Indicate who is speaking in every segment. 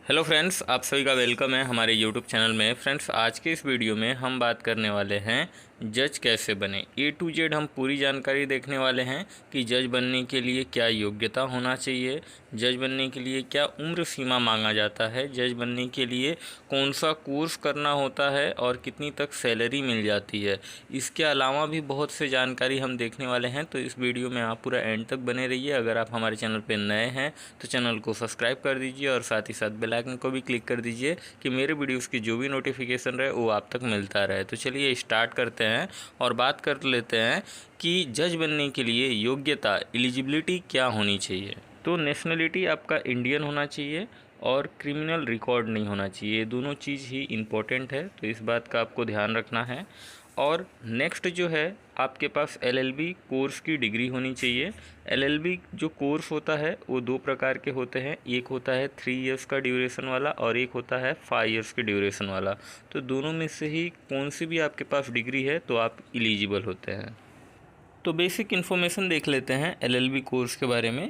Speaker 1: Hello friends, आप सभी का वेलकम है हमारे यूट्यूब चैनल में। फ्रेंड्स, आज के इस वीडियो में हम बात करने वाले हैं जज कैसे बने। ए टू जेड हम पूरी जानकारी देखने वाले हैं कि जज बनने के लिए क्या योग्यता होना चाहिए, जज बनने के लिए क्या उम्र सीमा मांगा जाता है, जज बनने के लिए कौन सा कोर्स करना होता है और कितनी तक सैलरी मिल जाती है। इसके अलावा भी बहुत से जानकारी हम देखने वाले हैं, तो इस वीडियो में आप पूरा एंड तक बने रहिए। अगर आप हमारे चैनल पर नए हैं तो चैनल को सब्सक्राइब कर दीजिए और साथ ही साथ बेल आइकन को भी क्लिक कर दीजिए कि मेरे वीडियोस की जो भी नोटिफिकेशन रहे वो आप तक मिलता रहे। तो चलिए स्टार्ट करते हैं और बात कर लेते हैं कि जज बनने के लिए योग्यता एलिजिबिलिटी क्या होनी चाहिए। तो नेशनलिटी आपका इंडियन होना चाहिए और क्रिमिनल रिकॉर्ड नहीं होना चाहिए। दोनों चीज़ ही इम्पोर्टेंट है, तो इस बात का आपको ध्यान रखना है। और नेक्स्ट जो है, आपके पास एलएलबी कोर्स की डिग्री होनी चाहिए। एलएलबी जो कोर्स होता है वो दो प्रकार के होते हैं, एक होता है 3 इयर्स का ड्यूरेशन वाला और एक होता है 5 इयर्स की ड्यूरेशन वाला। तो दोनों में से ही कौन सी भी आपके पास डिग्री है तो आप एलिजिबल होते हैं। तो बेसिक इन्फॉर्मेशन देख लेते हैं एलएलबी कोर्स के बारे में।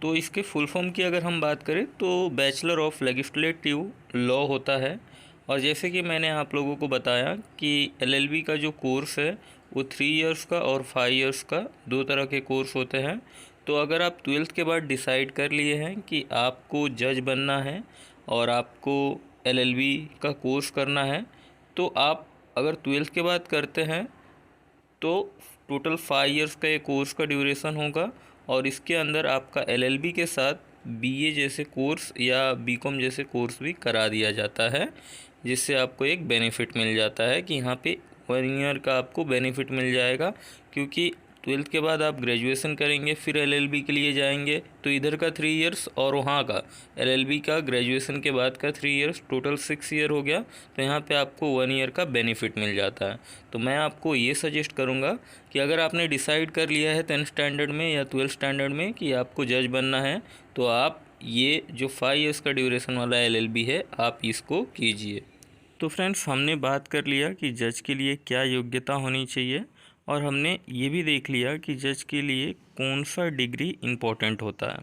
Speaker 1: तो इसके फुल फॉर्म की अगर हम बात करें तो बैचलर ऑफ लेजिस्लेटिव लॉ होता है। और जैसे कि मैंने आप लोगों को बताया कि एलएलबी का जो कोर्स है वो 3 इयर्स का और 5 इयर्स का दो तरह के कोर्स होते हैं। तो अगर आप 12th के बाद डिसाइड कर लिए हैं कि आपको जज बनना है और आपको एलएलबी का कोर्स करना है, तो आप अगर 12th के बाद करते हैं तो टोटल 5 इयर्स का ये कोर्स का ड्यूरेशन होगा। और इसके अंदर आपका एलएलबी के साथ बीए जैसे कोर्स या बीकॉम जैसे कोर्स भी करा दिया जाता है, जिससे आपको एक बेनिफिट मिल जाता है कि यहाँ पे 1 ईयर का आपको बेनिफिट मिल जाएगा। क्योंकि 12th के बाद आप ग्रेजुएशन करेंगे फिर एलएलबी के लिए जाएंगे, तो इधर का 3 इयर्स और वहाँ का एलएलबी का ग्रेजुएशन के बाद का 3 इयर्स, टोटल 6 ईयर हो गया। तो यहाँ पे आपको 1 ईयर का बेनिफिट मिल जाता है। तो मैं आपको ये सजेस्ट करूँगा कि अगर आपने डिसाइड कर लिया है 10th स्टैंडर्ड में या 12th स्टैंडर्ड में कि आपको जज बनना है, तो आप ये जो 5 इयर्स का ड्यूरेशन वाला एलएलबी है आप इसको कीजिए। तो फ्रेंड्स, हमने बात कर लिया कि जज के लिए क्या योग्यता होनी चाहिए और हमने ये भी देख लिया कि जज के लिए कौन सा डिग्री इम्पोर्टेंट होता है।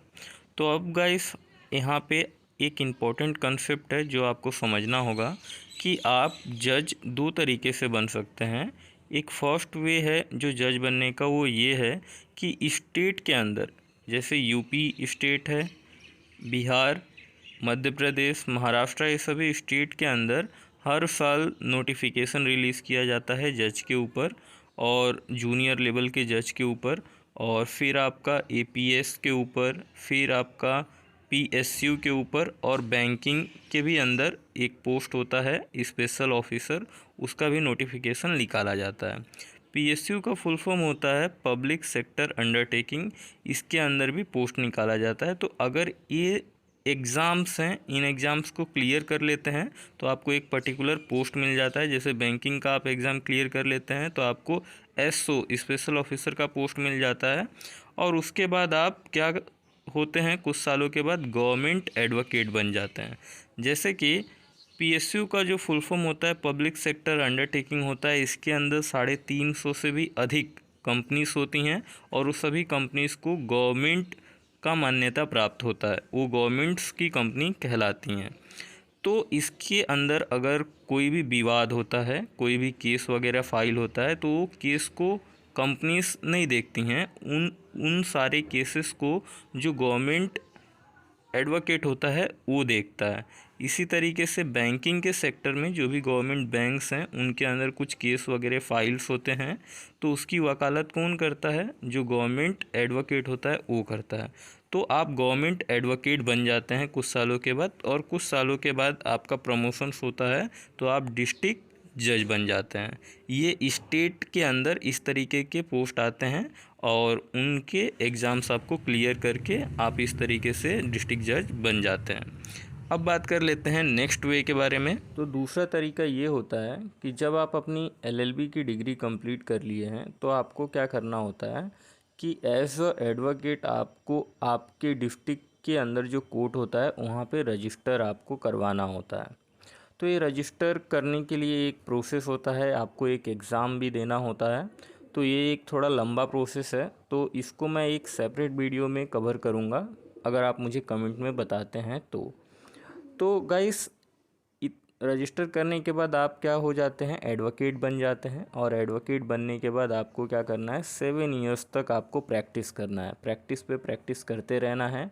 Speaker 1: तो अब गाइस, यहाँ पे एक इम्पोर्टेंट कंसेप्ट है जो आपको समझना होगा कि आप जज दो तरीके से बन सकते हैं। एक फर्स्ट वे है जो जज बनने का, वो ये है कि स्टेट के अंदर, जैसे यूपी स्टेट है, बिहार, मध्य प्रदेश, महाराष्ट्र, ये सभी स्टेट के अंदर हर साल नोटिफिकेशन रिलीज़ किया जाता है जज के ऊपर और जूनियर लेवल के जज के ऊपर। और फिर आपका एपीएस के ऊपर, फिर आपका पीएसयू के ऊपर और बैंकिंग के भी अंदर एक पोस्ट होता है स्पेशल ऑफिसर, उसका भी नोटिफिकेशन निकाला जाता है। पीएसयू का फुल फॉर्म होता है पब्लिक सेक्टर अंडरटेकिंग, इसके अंदर भी पोस्ट निकाला जाता है। तो अगर ये एग्ज़ाम्स हैं, इन एग्ज़ाम्स को क्लियर कर लेते हैं तो आपको एक पर्टिकुलर पोस्ट मिल जाता है। जैसे बैंकिंग का आप एग्ज़ाम क्लियर कर लेते हैं तो आपको एसओ स्पेशल ऑफिसर का पोस्ट मिल जाता है। और उसके बाद आप क्या होते हैं, कुछ सालों के बाद गवर्नमेंट एडवोकेट बन जाते हैं। जैसे कि पीएसयू का जो फुल फॉर्म होता है पब्लिक सेक्टर अंडरटेकिंग होता है, इसके अंदर 350 से भी अधिक कंपनीज होती हैं और उस सभी कंपनीज को गवर्नमेंट का मान्यता प्राप्त होता है, वो गवर्नमेंट्स की कंपनी कहलाती हैं। तो इसके अंदर अगर कोई भी विवाद होता है, कोई भी केस वगैरह फाइल होता है, तो वो केस को कंपनीज नहीं देखती हैं, उन सारे केसेस को जो गवर्नमेंट एडवोकेट होता है वो देखता है। इसी तरीके से बैंकिंग के सेक्टर में जो भी गवर्नमेंट बैंक्स हैं उनके अंदर कुछ केस वगैरह फाइल्स होते हैं, तो उसकी वकालत कौन करता है, जो गवर्नमेंट एडवोकेट होता है वो करता है। तो आप गवर्नमेंट एडवोकेट बन जाते हैं कुछ सालों के बाद, और कुछ सालों के बाद आपका प्रमोशंस होता है तो आप डिस्ट्रिक्ट जज बन जाते हैं। ये स्टेट के अंदर इस तरीके के पोस्ट आते हैं और उनके एग्ज़ाम्स आपको क्लियर करके आप इस तरीके से डिस्ट्रिक्ट जज बन जाते हैं। अब बात कर लेते हैं नेक्स्ट वे के बारे में। तो दूसरा तरीका ये होता है कि जब आप अपनी एलएलबी की डिग्री कंप्लीट कर लिए हैं तो आपको क्या करना होता है कि एज अ एडवोकेट आपको आपके डिस्ट्रिक्ट के अंदर जो कोर्ट होता है वहाँ पे रजिस्टर आपको करवाना होता है। तो ये रजिस्टर करने के लिए एक प्रोसेस होता है, आपको एक एग्ज़ाम भी देना होता है। तो ये एक थोड़ा लंबा प्रोसेस है, तो इसको मैं एक सेपरेट वीडियो में कवर करूँगा अगर आप मुझे कमेंट में बताते हैं तो। तो गाइस रजिस्टर करने के बाद आप क्या हो जाते हैं, एडवोकेट बन जाते हैं। और एडवोकेट बनने के बाद आपको क्या करना है, 7 ईयर्स तक आपको प्रैक्टिस करना है, प्रैक्टिस पे प्रैक्टिस करते रहना है।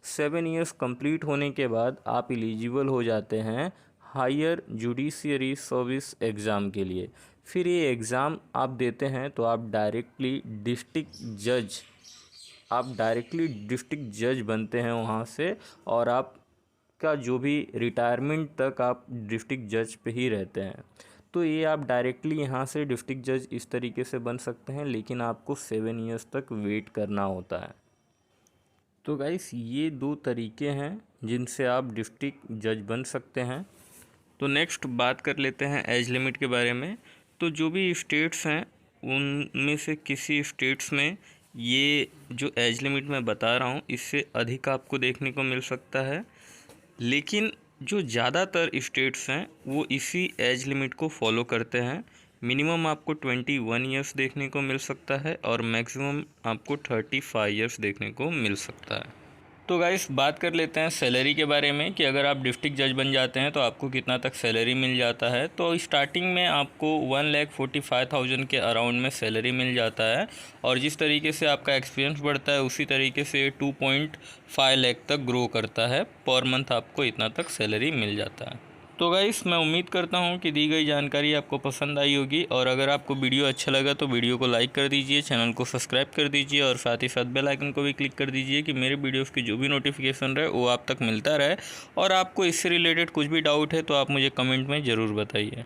Speaker 1: 7 ईयर्स कंप्लीट होने के बाद आप एलिजिबल हो जाते हैं हायर जुडिशियरी सर्विस एग्ज़ाम के लिए। फिर ये एग्ज़ाम आप देते हैं तो आप डायरेक्टली डिस्ट्रिक्ट जज बनते हैं वहाँ से, और आप का जो भी रिटायरमेंट तक आप डिस्ट्रिक्ट जज पे ही रहते हैं। तो ये आप डायरेक्टली यहाँ से डिस्ट्रिक्ट जज इस तरीके से बन सकते हैं, लेकिन आपको 7 ईयर्स तक वेट करना होता है। तो गाइस ये 2 तरीके हैं जिनसे आप डिस्ट्रिक्ट जज बन सकते हैं। तो नेक्स्ट बात कर लेते हैं एज लिमिट के बारे में। तो जो भी स्टेट्स हैं उनमें से किसी स्टेट्स में ये जो एज लिमिट मैं बता रहा हूँ इससे अधिक आपको देखने को मिल सकता है, लेकिन जो ज़्यादातर स्टेट्स हैं वो इसी एज लिमिट को फॉलो करते हैं। मिनिमम आपको 21 ईयर्स देखने को मिल सकता है और मैक्सिमम आपको 35 ईयर्स देखने को मिल सकता है। तो गाइस बात कर लेते हैं सैलरी के बारे में कि अगर आप डिस्ट्रिक्ट जज बन जाते हैं तो आपको कितना तक सैलरी मिल जाता है। तो स्टार्टिंग में आपको 1,45,000 के अराउंड में सैलरी मिल जाता है, और जिस तरीके से आपका एक्सपीरियंस बढ़ता है उसी तरीके से 2.5 लाख तक ग्रो करता है। पर मंथ आपको इतना तक सैलरी मिल जाता है। तो गाइस मैं उम्मीद करता हूं कि दी गई जानकारी आपको पसंद आई होगी, और अगर आपको वीडियो अच्छा लगा तो वीडियो को लाइक कर दीजिए, चैनल को सब्सक्राइब कर दीजिए, और साथ ही साथ बेल आइकन को भी क्लिक कर दीजिए कि मेरे वीडियोस की जो भी नोटिफिकेशन रहे वो आप तक मिलता रहे। और आपको इससे रिलेटेड कुछ भी डाउट है तो आप मुझे कमेंट में ज़रूर बताइए।